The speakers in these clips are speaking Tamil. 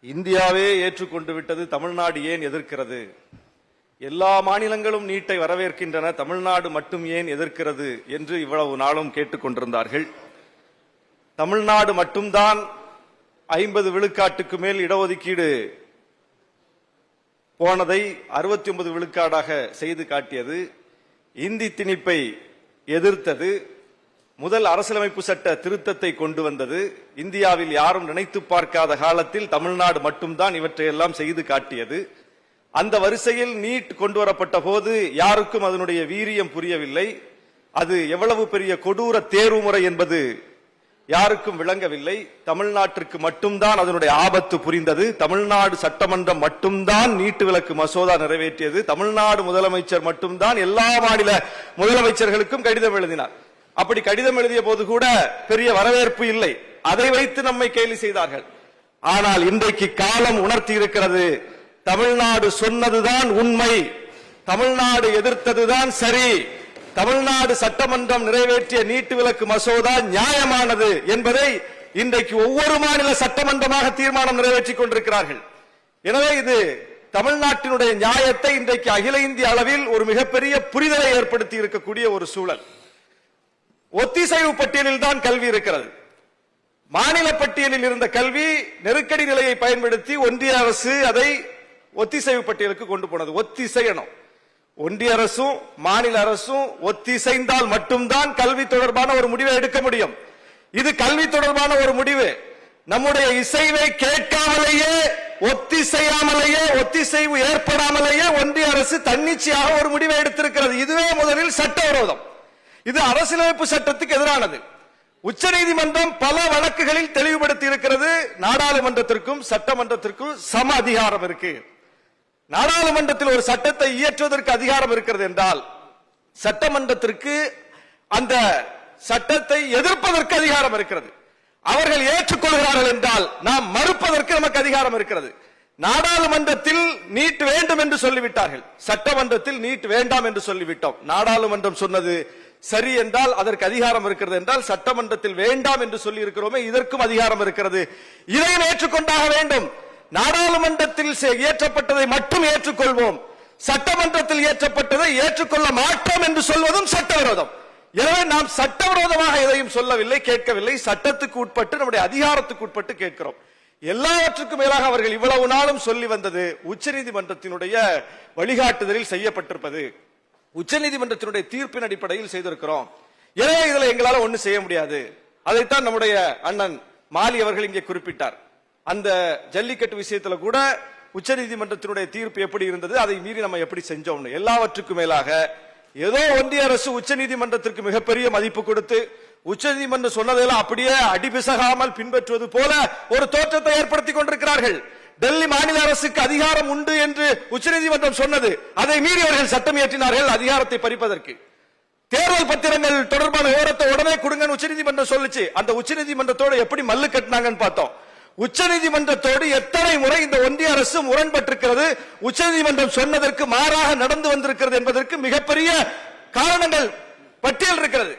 இந்தியாவே ஏற்றுக்கொண்டு விட்டது, தமிழ்நாடு ஏன் எதிர்க்கிறது? எல்லா மாநிலங்களும் நீட்டை வரவேற்கின்றன, தமிழ்நாடு மட்டும் ஏன் எதிர்க்கிறது என்று இவ்வளவு நாளும் கேட்டுக்கொண்டிருந்தார்கள். தமிழ்நாடு மட்டும்தான் 50 விழுக்காட்டுக்கு மேல் இடஒதுக்கீடு போனதை 69 விழுக்காடாக செய்து காட்டியது. இந்தி திணிப்பை எதிர்த்தது. முதல் அரசியலமைப்பு சட்ட திருத்தத்தை கொண்டு வந்தது. இந்தியாவில் யாரும் நினைத்து பார்க்காத காலத்தில் தமிழ்நாடு மட்டும்தான் இவற்றையெல்லாம் செய்து காட்டியது. அந்த வரிசையில் நீட் கொண்டு வரப்பட்ட போது யாருக்கும் அதனுடைய வீரியம் புரியவில்லை. அது எவ்வளவு பெரிய கொடூர தேர்வு முறை என்பது யாருக்கும் விளங்கவில்லை. தமிழ்நாட்டிற்கு மட்டும்தான் அதனுடைய ஆபத்து புரிந்தது. தமிழ்நாடு சட்டமன்றம் மட்டும்தான் நீட்டு விலக்கு மசோதா நிறைவேற்றியது. தமிழ்நாடு முதலமைச்சர் மட்டும்தான் எல்லா மாநில முதலமைச்சர்களுக்கும் கடிதம் எழுதினார். அப்படி கடிதம் எழுதிய போது கூட பெரிய வரவேற்பு இல்லை. அதை வைத்து நம்மை கேலி செய்தார்கள். ஆனால் இன்றைக்கு காலம் உணர்த்தி இருக்கிறது, தமிழ்நாடு சொன்னதுதான் உண்மை, தமிழ்நாடு எதிர்த்ததுதான் சரி, தமிழ்நாடு சட்டமன்றம் நிறைவேற்றிய நீட்டு விலக்கு மசோதா நியாயமானது என்பதை இன்றைக்கு ஒவ்வொரு மாநில சட்டமன்றமாக தீர்மானம் நிறைவேற்றிக் கொண்டிருக்கிறார்கள். எனவே இது தமிழ்நாட்டினுடைய நியாயத்தை இன்றைக்கு அகில இந்திய அளவில் ஒரு மிகப்பெரிய புரிதலை ஏற்படுத்தி இருக்கக்கூடிய ஒரு சூழல். ஒத்திசைவு பட்டியலில் தான் கல்வி இருக்கிறது. மாநில பட்டியலில் இருந்த கல்வி நெருக்கடி நிலையை பயன்படுத்தி ஒன்றிய அரசு அதை ஒத்திசைவு பட்டியலுக்கு கொண்டு போனது. ஒத்திசையணும். ஒன்றிய அரசும் மாநில அரசும் ஒத்திசைந்தால் மட்டும்தான் கல்வி தொடர்பான ஒரு முடிவை எடுக்க முடியும். இது கல்வி தொடர்பான ஒரு முடிவு. நம்முடைய இசைவை கேட்காமலேயே, ஒத்திசையாமலேயே, ஒத்திசைவு ஏற்படாமலேயே ஒன்றிய அரசு தன்னிச்சையாக ஒரு முடிவை எடுத்திருக்கிறது. இதுவே முதலில் சட்டவிரோதம். இது அரசியலமைப்பு சட்டத்துக்கு எதிரானது. உச்சநீதிமன்றம் பல வழக்குகளில் தெளிவுபடுத்தி இருக்கிறது. நாடாளுமன்றத்திற்கும் சட்டமன்றத்திற்கும் சம அதிகாரம் இருக்கு. நாடாளுமன்றத்தில் ஒரு சட்டத்தை இயற்றுவதற்கு அதிகாரம் இருக்கிறது என்றால் சட்டமன்றத்திற்கு அந்த சட்டத்தை எதிர்ப்பதற்கு அதிகாரம் இருக்கிறது. அவர்கள் ஏற்றுக்கொள்கிறார்கள் என்றால் நாம் மறுப்பதற்கு நமக்கு அதிகாரம் இருக்கிறது. நாடாளுமன்றத்தில் நீட் வேண்டும் என்று சொல்லிவிட்டார்கள், சட்டமன்றத்தில் நீட் வேண்டாம் என்று சொல்லிவிட்டோம். நாடாளுமன்றம் சொன்னது சரி என்றால் அதற்கு அதிகாரம் இருக்கிறது என்றால் சட்டமன்றத்தில் வேண்டாம் என்று சொல்லி இருக்கிறோமே, இதற்கும் அதிகாரம் இருக்கிறது. இதை ஏற்றுக்கொண்டாக வேண்டும். நாடாளுமன்றத்தில் இயற்றப்பட்டதை மட்டும் ஏற்றுக்கொள்வோம், சட்டமன்றத்தில் இயற்றப்பட்டதை ஏற்றுக்கொள்ள மாட்டோம் என்று சொல்வதும் சட்டவிரோதம். எனவே நாம் சட்டவிரோதமாக எதையும் சொல்லவில்லை, கேட்கவில்லை. சட்டத்துக்கு உட்பட்டு, நம்முடைய அதிகாரத்துக்கு உட்பட்டு கேட்கிறோம். எல்லாவற்றுக்கும் மேலாக அவர்கள் இவ்வளவு நாளும் சொல்லி வந்தது உச்சநீதிமன்றத்தினுடைய வழிகாட்டுதலில் செய்யப்பட்டிருப்பது. உச்சநீதிமன்றத்தினுடைய தீர்ப்பின் அடிப்படையில் செய்திருக்கிறோம். எனவே இதுல எங்களால ஒண்ணு செய்ய முடியாது. அதைத்தான் நம்முடைய அண்ணன் மாலி அவர்கள் இங்கே குறிப்பிட்டார். அந்த ஜல்லிக்கட்டு விஷயத்துல கூட உச்சநீதிமன்றத்தினுடைய தீர்ப்பு எப்படி இருந்தது, அதை மீறி நம்ம எப்படி செஞ்சோம். எல்லாவற்றுக்கும் மேலாக ஏதோ ஒன்றிய அரசு உச்சநீதிமன்றத்திற்கு மிகப்பெரிய மதிப்பு கொடுத்து உச்சநீதிமன்றம் சொன்னதெல்லாம் அப்படியே அடிபிசகாமல் பின்பற்றுவது போல ஒரு தோற்றத்தை ஏற்படுத்திக் கொண்டிருக்கிறார்கள். டெல்லி மாநில அரசுக்கு அதிகாரம் உண்டு என்று உச்சநீதிமன்றம் சொன்னது, அதை மீறி அவர்கள் சட்டம் இயற்றினார்கள் அதிகாரத்தை பறிப்பதற்கு. தேர்தல் பத்திரங்கள் தொடர்பான விவரத்தை உடனே கொடுங்கன்னு உச்சநீதிமன்றம் சொல்லுச்சு. அந்த உச்சநீதிமன்றத்தோடு எப்படி மல்லு கட்டினாங்கன்னு பார்த்தோம். உச்சநீதிமன்றத்தோடு எத்தனை முறை இந்த ஒன்றிய அரசு முரண்பட்டிருக்கிறது, உச்சநீதிமன்றம் சொன்னதற்கு மாறாக நடந்து வந்திருக்கிறது என்பதற்கு மிகப்பெரிய காரணங்கள் பட்டியல் இருக்கிறது.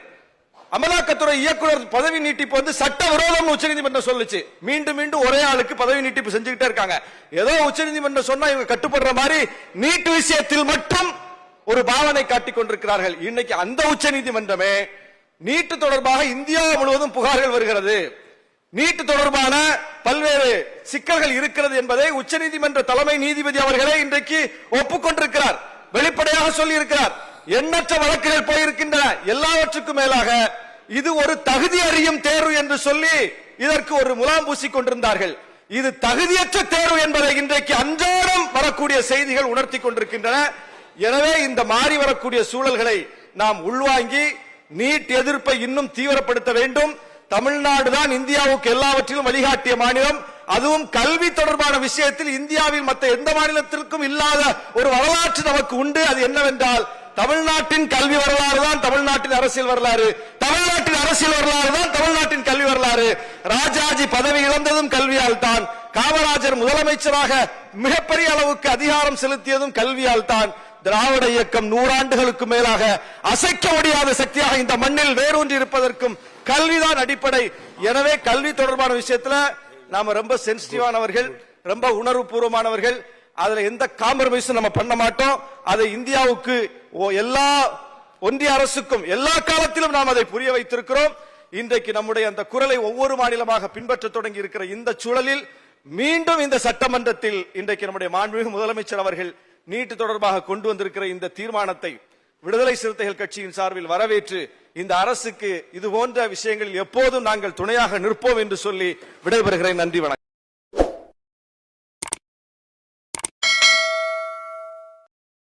அமலாக்கத்துறை இயக்குனர் பதவி நீட்டிப்பு வந்து சட்ட விரோதம் உச்சநீதிமன்றம் சொல்லுச்சு. மீண்டும் மீண்டும் ஒரே ஆளுக்கு பதவி நீட்டிப்பு செஞ்சுக்கிட்டே இருக்காங்க. ஏதோ உச்சநீதிமன்றம் சொன்னா இவங்க கட்டுப்படுற மாதிரி நீட் விஷயத்தில் மட்டும் ஒரு பாவனை காட்டிக் கொண்டிருக்கிறார்கள். இன்னைக்கு அந்த உச்சநீதிமன்றமே நீட் தொடர்பாக இந்தியா முழுவதும் புகார்கள் வருகிறது, நீட் தொடர்பான பல்வேறு சிக்கல்கள் இருக்கிறது என்பதை உச்சநீதிமன்ற தலைமை நீதிபதி அவர்களே இன்றைக்கு ஒப்புக்கொண்டிருக்கிறார், வெளிப்படையாக சொல்லி இருக்கிறார். எண்ணற்ற வழக்குகள் போயிருக்கின்றன. எல்லாவற்றுக்கும் மேலாக இது ஒரு தகுதி அறியும் தேர்வு என்று சொல்லி இதற்கு ஒரு முலாம் பூசிக் கொண்டிருந்தார்கள். இது தகுதியற்ற தேர்வு என்பதை இன்றைக்கு அன்றாடம் வரக்கூடிய செய்திகள் உணர்த்தி கொண்டிருக்கின்றன. எனவே இந்த மாறி வரக்கூடிய சூழல்களை நாம் உள்வாங்கி நீட் எதிர்ப்பை இன்னும் தீவிரப்படுத்த வேண்டும். தமிழ்நாடு தான் இந்தியாவுக்கு எல்லாவற்றிலும் வழிகாட்டிய மாநிலம். அதுவும் கல்வி தொடர்பான விஷயத்தில் இந்தியாவில் மற்ற எந்த மாநிலத்திற்கும் இல்லாத ஒரு வரலாற்று நமக்கு உண்டு. அது என்னவென்றால் தமிழ்நாட்டின் கல்வி வரலாறு தான் தமிழ்நாட்டின் அரசியல் வரலாறு, தமிழ்நாட்டின் அரசியல் வரலாறு தான் தமிழ்நாட்டின் கல்வி வரலாறு. ராஜாஜி பதவி இழந்ததும் கல்வியால் தான், காமராஜர் முதலமைச்சராக மிகப்பெரிய அளவுக்கு அதிகாரம் செலுத்தியதும் கல்வியால் தான். திராவிட இயக்கம் 100 ஆண்டுகளுக்கு மேலாக அசைக்க முடியாத சக்தியாக இந்த மண்ணில் வேரூன்றி இருப்பதற்கும் கல்விதான் அடிப்படை. எனவே கல்வி தொடர்பான விஷயத்துல நாம ரொம்ப சென்சிட்டிவானவர்கள். ரொம்ப உணர்வுபூர்வமானவர்கள். அதுல எந்த காம்ப்ரமைஸும் நம்ம பண்ண மாட்டோம். அதை இந்தியாவுக்கு எல்லா ஒன்றிய அரசுக்கும் எல்லா காலத்திலும் நாம் அதை புரிய வைத்திருக்கிறோம். இன்றைக்கு நம்முடைய அந்த குரலை ஒவ்வொரு மாநிலமாக பின்பற்ற தொடங்கி இருக்கிற இந்த சூழலில் மீண்டும் இந்த சட்டமன்றத்தில் இன்றைக்கு நம்முடைய மாண்புமிகு முதலமைச்சர் அவர்கள் நீட் தொடர்பாக கொண்டு வந்திருக்கிற இந்த தீர்மானத்தை விடுதலை சிறுத்தைகள் கட்சியின் சார்பில் வரவேற்று இந்த அரசுக்கு இது போன்ற விஷயங்களில் எப்போதும் நாங்கள் துணையாக நிற்போம் என்று சொல்லி விடைபெறுகிறேன். நன்றி, வணக்கம்.